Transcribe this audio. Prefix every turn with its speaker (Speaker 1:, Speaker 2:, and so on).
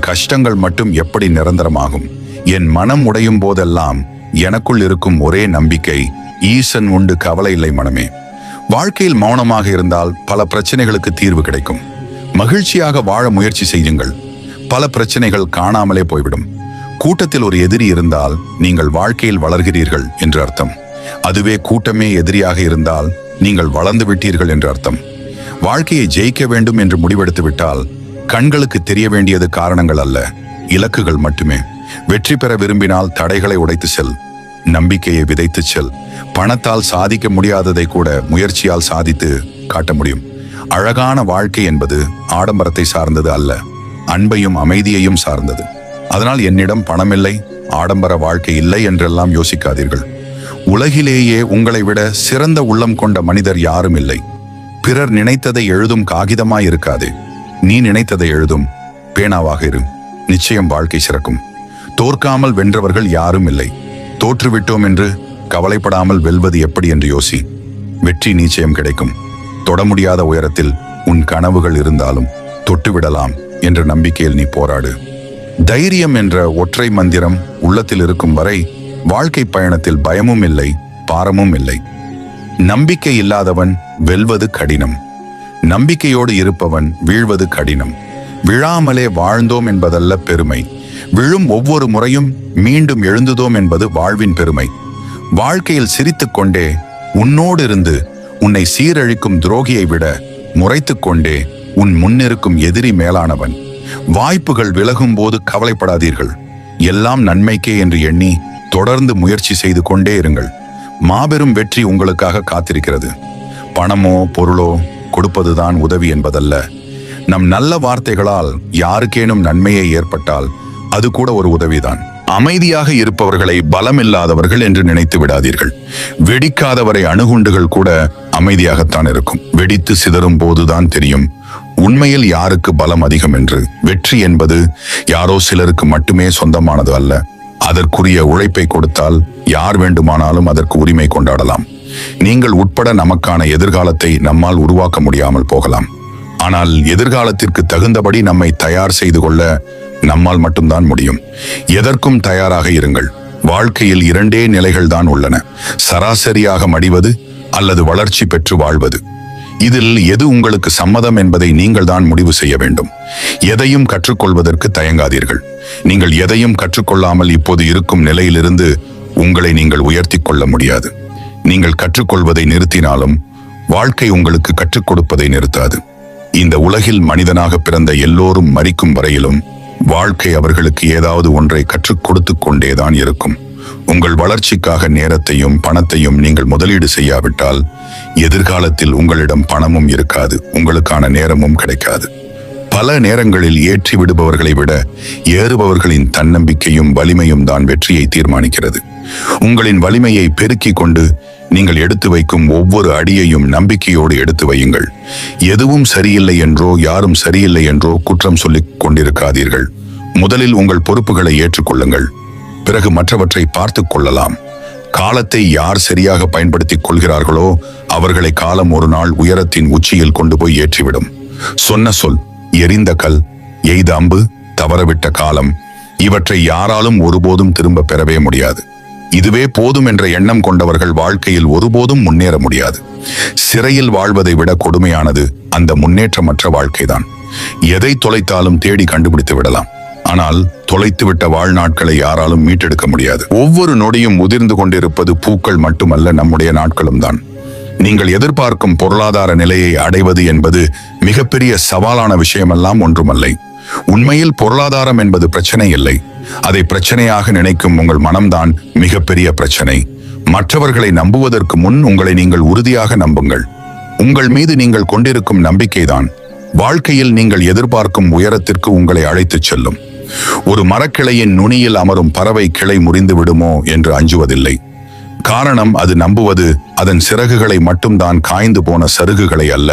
Speaker 1: கஷ்டங்கள் மட்டும் எப்படி நிரந்தரமாகும்? என் மனம் உடையும் போதெல்லாம் எனக்குள் இருக்கும் ஒரே நம்பிக்கை, ஈசன் உண்டு, கவலை இல்லை மனமே. வாழ்க்கையில் மௌனமாக இருந்தால் பல பிரச்சனைகளுக்கு தீர்வு கிடைக்கும். மகிழ்ச்சியாக வாழ முயற்சி செய்யுங்கள். பல பிரச்சனைகள் காணாமலே போய்விடும். கூட்டத்தில் ஒரு எதிரி இருந்தால் நீங்கள் வாழ்க்கையில் வளர்கிறீர்கள் என்று அர்த்தம். அதுவே கூட்டமே எதிரியாக இருந்தால் நீங்கள் வளர்ந்து விட்டீர்கள் என்று அர்த்தம். வாழ்க்கையை ஜெயிக்க வேண்டும் என்று முடிவெடுத்து விட்டால் கண்களுக்கு தெரிய வேண்டியது காரணங்கள் அல்ல, இலக்குகள் மட்டுமே. வெற்றி பெற விரும்பினால் தடைகளை உடைத்து செல், நம்பிக்கையை விதைத்து செல். பணத்தால் சாதிக்க முடியாததை கூட முயற்சியால் சாதித்து காட்ட முடியும். அழகான வாழ்க்கை என்பது ஆடம்பரத்தை சார்ந்தது அல்ல, அன்பையும் அமைதியையும் சார்ந்தது. அதனால் என்னிடம் பணமில்லை, ஆடம்பர வாழ்க்கை இல்லை என்றெல்லாம் யோசிக்காதீர்கள். உலகிலேயே உங்களை விட சிறந்த உள்ளம் கொண்ட மனிதர் யாரும் இல்லை. பிறர் நினைத்ததை எழுதும் காகிதமாய் இருக்காது, நீ நினைத்ததை எழுதும் பேனாவாக இரு. நிச்சயம் வாழ்க்கை சிறக்கும். தோற்காமல் வென்றவர்கள் யாரும் இல்லை. தோற்றுவிட்டோம் என்று கவலைப்படாமல் வெல்வது எப்படி என்று யோசி. வெற்றி நிச்சயம் கிடைக்கும். தொட முடியாத உயரத்தில் உன் கனவுகள் இருந்தாலும் தொட்டுவிடலாம் என்ற நம்பிக்கையில் நீ போராடு. தைரியம் என்ற ஒற்றை மந்திரம் உள்ளத்தில் இருக்கும் வரை வாழ்க்கை பயணத்தில் பயமும் இல்லை, பாரமும் இல்லை. நம்பிக்கை இல்லாதவன் வெல்வது கடினம். நம்பிக்கையோடு இருப்பவன் வீழ்வது கடினம். விழாமலே வாழ்ந்தோம் என்பதல்ல பெருமை, விழும் ஒவ்வொரு முறையும் மீண்டும் எழுந்துதோம் என்பது வாழ்வின் பெருமை. வாழ்க்கையில் சிரித்துக் கொண்டே உன்னோடு இருந்து உன்னை சீரழிக்கும் துரோகியை விட முறைத்துக் கொண்டே உன் முன்னிருக்கும் எதிரி மேலானவன். வாய்ப்புகள் விலகும் போது கவலைப்படாதீர்கள். எல்லாம் நன்மைக்கே என்று எண்ணி தொடர்ந்து முயற்சி செய்து கொண்டே இருங்கள். மாபெரும் வெற்றி உங்களுக்காக காத்திருக்கிறது. பணமோ பொருளோ கொடுப்பதுதான் உதவி என்பதல்ல. நம் நல்ல வார்த்தைகளால் யாருக்கேனும் நன்மையை ஏற்பட்டால் அது கூட ஒரு உதவிதான். அமைதியாக இருப்பவர்களை பலமில்லாதவர்கள் என்று நினைத்து விடாதீர்கள். வெடிக்காதவரை அணுகுண்டுகள் கூட அமைதியாகத்தான் இருக்கும். வெடித்து சிதறும் போதுதான் தெரியும் உண்மையில் யாருக்கு பலம் அதிகம் என்று. வெற்றி என்பது யாரோ சிலருக்கு மட்டுமே சொந்தமானது அல்ல. அதற்குரிய உழைப்பை கொடுத்தால் யார் வேண்டுமானாலும் அதற்கு உரிமை கொண்டாடலாம். நீங்கள் உட்பட நமக்கான எதிர்காலத்தை நம்மால் உருவாக்க முடியாமல் போகலாம். ஆனால் எதிர்காலத்திற்கு தகுந்தபடி நம்மை தயார் செய்து கொள்ள நம்மால் மட்டும்தான் முடியும். எதற்கும் தயாராக இருங்கள். வாழ்க்கையில் இரண்டே நிலைகள் தான் உள்ளன, சராசரியாக மடிவது அல்லது வளர்ச்சி பெற்று வாழ்வது. இதில் எது உங்களுக்கு சம்மதம் என்பதை நீங்கள் தான் முடிவு செய்ய வேண்டும். எதையும் கற்றுக்கொள்வதற்கு தயங்காதீர்கள். நீங்கள் எதையும் கற்றுக்கொள்ளாமல் இப்போது இருக்கும் நிலையிலிருந்து உங்களை நீங்கள் உயர்த்தி கொள்ள முடியாது. நீங்கள் கற்றுக்கொள்வதை நிறுத்தினாலும் வாழ்க்கை உங்களுக்கு கற்றுக் கொடுப்பதை நிறுத்தாது. இந்த உலகில் மனிதனாக பிறந்த எல்லோரும் மரிக்கும் வரையிலும் வாழ்க்கை அவர்களுக்கு ஏதாவது ஒன்றை கற்றுக் கொடுத்து கொண்டேதான் இருக்கும். உங்கள் வளர்ச்சிக்காக நேரத்தையும் பணத்தையும் நீங்கள் முதலீடு செய்யாவிட்டால் எதிர்காலத்தில் உங்களிடம் பணமும் இருக்காது, உங்களுக்கான நேரமும் கிடைக்காது. பல நேரங்களில் ஏற்றி விடுபவர்களை விட ஏறுபவர்களின் தன்னம்பிக்கையும் வலிமையும் தான் வெற்றியை தீர்மானிக்கிறது. உங்களின் வலிமையை பெருக்கிக் கொண்டு நீங்கள் எடுத்து வைக்கும் ஒவ்வொரு அடியையும் நம்பிக்கையோடு எடுத்து வையுங்கள். எதுவும் சரியில்லை என்றோ யாரும் சரியில்லை என்றோ குற்றம் சொல்லிக் கொண்டிருக்காதீர்கள். முதலில் உங்கள் பொறுப்புகளை ஏற்றுக்கொள்ளுங்கள், பிறகு மற்றவற்றை பார்த்து கொள்ளலாம். காலத்தை யார் சரியாக பயன்படுத்திக் கொள்கிறார்களோ அவர்களை காலம் ஒரு நாள் உயரத்தின் உச்சியில் கொண்டு போய் ஏற்றிவிடும். சொன்ன சொல், எரிந்த கல், எய்த அம்பு, தவறவிட்ட காலம், இவற்றை யாராலும் ஒருபோதும் திரும்ப பெறவே முடியாது. இதுவே போதும் என்ற எண்ணம் கொண்டவர்கள் வாழ்க்கையில் ஒருபோதும் முன்னேற முடியாது. சிறையில் வாழ்வதை விட கொடுமையானது அந்த முன்னேற்றமற்ற வாழ்க்கைதான். எதை தொலைத்தாலும் தேடி கண்டுபிடித்து விடலாம், ஆனால் தொலைத்துவிட்ட வாழ்நாட்களை யாராலும் மீட்டெடுக்க முடியாது. ஒவ்வொரு நொடியும் உதிர்ந்து கொண்டிருப்பது பூக்கள் மட்டுமல்ல, நம்முடைய நாட்களும் தான். நீங்கள் எதிர்பார்க்கும் பொருளாதார நிலையை அடைவது என்பது மிகப்பெரிய சவாலான விஷயமெல்லாம் ஒன்றுமல்லை. உண்மையில் பொருளாதாரம் என்பது பிரச்சனை இல்லை, அதை பிரச்சனையாக நினைக்கும் உங்கள் மனம்தான் மிகப்பெரிய பிரச்சனை. மற்றவர்களை நம்புவதற்கு முன் உங்களை நீங்கள் உறுதியாக நம்புங்கள். உங்கள் மீது நீங்கள் கொண்டிருக்கும் நம்பிக்கைதான் வாழ்க்கையில் நீங்கள் எதிர்பார்க்கும் உயரத்திற்கு உங்களை அழைத்துச் செல்லும். ஒரு மரக்கிளையின் நுனியில் அமரும் பறவை கிளை முறிந்து விடுமோ என்று அஞ்சுவதில்லை. காரணம், அது நம்புவது அதன் சிறகுகளை மட்டும்தான், காய்ந்து போன சருகுகளை அல்ல.